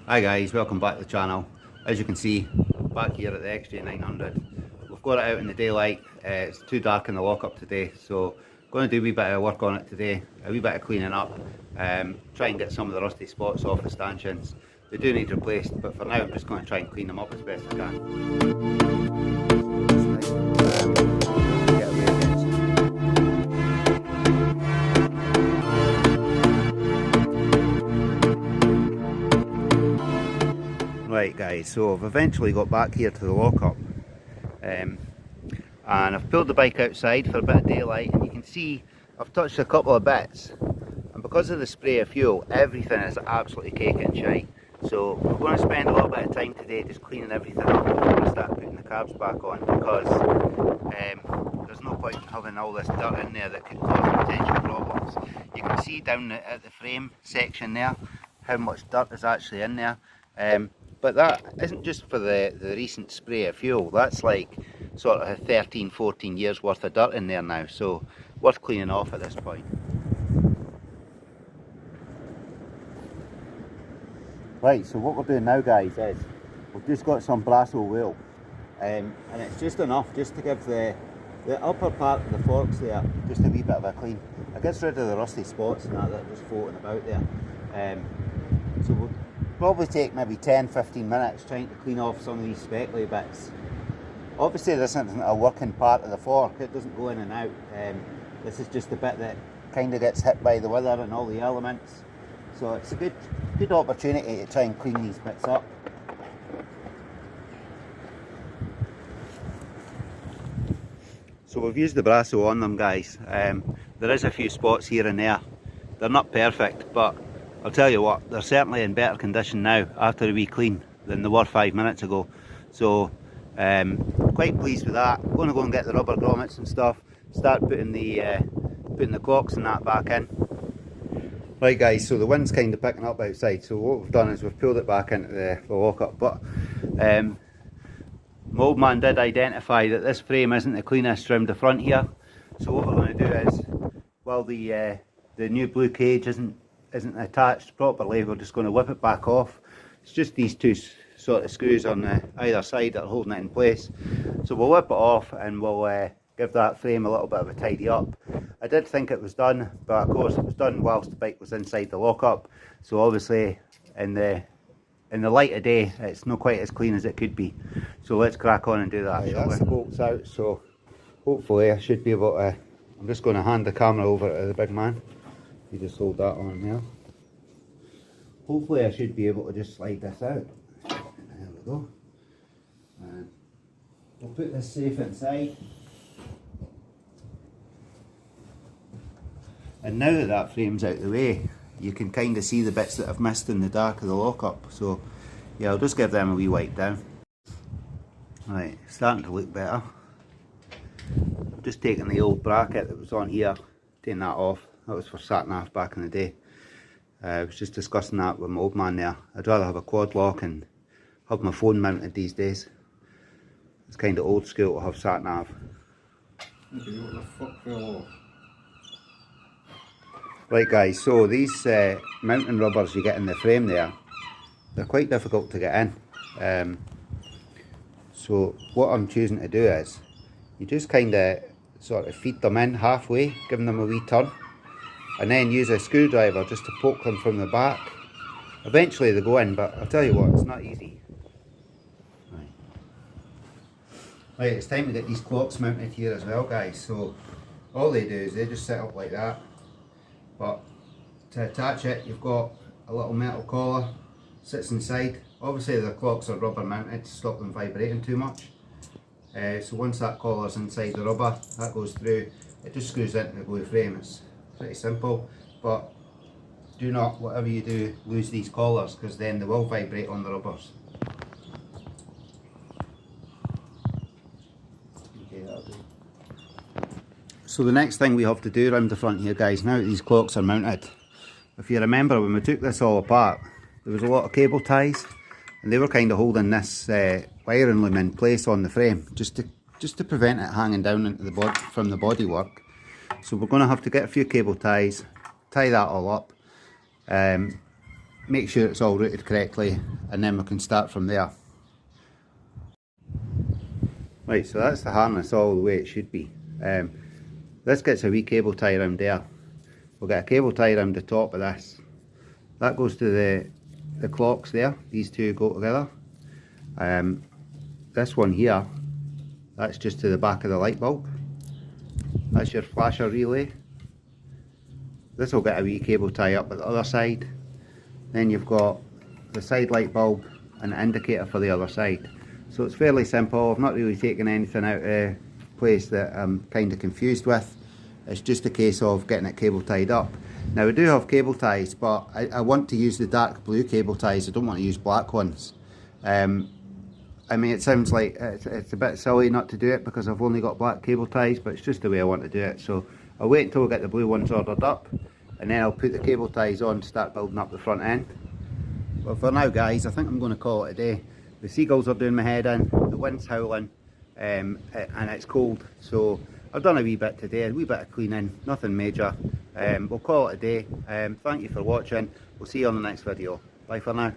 Hi guys, welcome back to the channel. As you can see, back here at the xj900, we've got it out in the daylight. It's too dark in the lockup today, so going to do a wee bit of work on it today, a wee bit of cleaning up, try and get some of the rusty spots off the stanchions. They do need replaced, but for now I'm just going to try and clean them up as best I can. Right guys, so I've eventually got back here to the lockup, and I've pulled the bike outside for a bit of daylight, and you can see I've touched a couple of bits, and because of the spray of fuel, everything is absolutely cake and shite. So we're going to spend a little bit of time today just cleaning everything up before we start putting the cabs back on, because there's no point in having all this dirt in there that could cause potential problems. You can see down at the frame section there how much dirt is actually in there. But that isn't just for the recent spray of fuel, that's like sort of 13-14 years worth of dirt in there now, so worth cleaning off at this point. Right, so what we're doing now guys is, we've just got some Brasso wheel, and it's just enough just to give the upper part of the forks there just a wee bit of a clean. It gets rid of the rusty spots and that are just floating about there. So we'll probably take maybe 10-15 minutes trying to clean off some of these speckly bits. Obviously this isn't a working part of the fork, it doesn't go in and out. This is just the bit that kind of gets hit by the weather and all the elements. So it's a good opportunity to try and clean these bits up. So we've used the Brasso on them guys. There is a few spots here and there. They're not perfect, but I'll tell you what, they're certainly in better condition now after a wee clean than they were 5 minutes ago. So quite pleased with that. I'm going to go and get the rubber grommets and stuff, start putting the clocks and that back in. Right guys, so the wind's kind of picking up outside, so what we've done is we've pulled it back into the lockup, but my old man did identify that this frame isn't the cleanest round the front here. So what we're going to do is, while the new blue cage isn't attached properly, we're just going to whip it back off. It's just these two sort of screws on either side that are holding it in place. So we'll whip it off and we'll give that frame a little bit of a tidy up. I did think it was done, but of course it was done whilst the bike was inside the lockup. So obviously in the light of day, it's not quite as clean as it could be. So let's crack on and do that. Right, that's the bolts out, so hopefully I should be able to, I'm just going to hand the camera over to the big man. You just hold that on there. Hopefully I should be able to just slide this out. There we go. And we'll put this safe inside. And now that that frame's out of the way, you can kind of see the bits that I've missed in the dark of the lockup. So yeah, I'll just give them a wee wipe down. Right, starting to look better. I've just taken the old bracket that was on here, taking that off. That was for sat-nav back in the day. I was just discussing that with my old man there. I'd rather have a quad lock and have my phone mounted these days. It's kind of old school to have sat-nav. Right guys, so these mounting rubbers you get in the frame there, they're quite difficult to get in. So what I'm choosing to do is, you just kind of sort of feed them in halfway, giving them a wee turn, and then use a screwdriver just to poke them from the back. Eventually they go in, but I'll tell you what, it's not easy. Right, it's time to get these clocks mounted here as well guys. So all they do is they just set up like that, but to attach it you've got a little metal collar, sits inside. Obviously the clocks are rubber mounted to stop them vibrating too much. So once that collar's inside the rubber, that goes through, it just screws into the blue frame. It's pretty simple, but do not, whatever you do, lose these collars, because then they will vibrate on the rubbers. Okay, that'll do. So the next thing we have to do around the front here guys, now that these clocks are mounted, if you remember when we took this all apart, there was a lot of cable ties, and they were kind of holding this wiring loom in place on the frame, just to prevent it hanging down into the body from the bodywork. So we're going to have to get a few cable ties, tie that all up, make sure it's all routed correctly, and then we can start from there. Right, so that's the harness all the way it should be. This gets a wee cable tie around there. We'll get a cable tie around the top of this. That goes to the clocks there. These two go together. This one here, that's just to the back of the light bulb. That's your flasher relay. This will get a wee cable tie up at the other side. Then you've got the side light bulb and the indicator for the other side. So it's fairly simple. I've not really taken anything out of place that I'm kind of confused with. It's just a case of getting it cable tied up. Now we do have cable ties, but I want to use the dark blue cable ties. I don't want to use black ones. I mean, it sounds like it's a bit silly not to do it because I've only got black cable ties, but it's just the way I want to do it. So I'll wait until I get the blue ones ordered up, and then I'll put the cable ties on to start building up the front end. But for now, guys, I think I'm going to call it a day. The seagulls are doing my head in, the wind's howling, and it's cold. So I've done a wee bit today, a wee bit of cleaning, nothing major. We'll call it a day. Thank you for watching. We'll see you on the next video. Bye for now.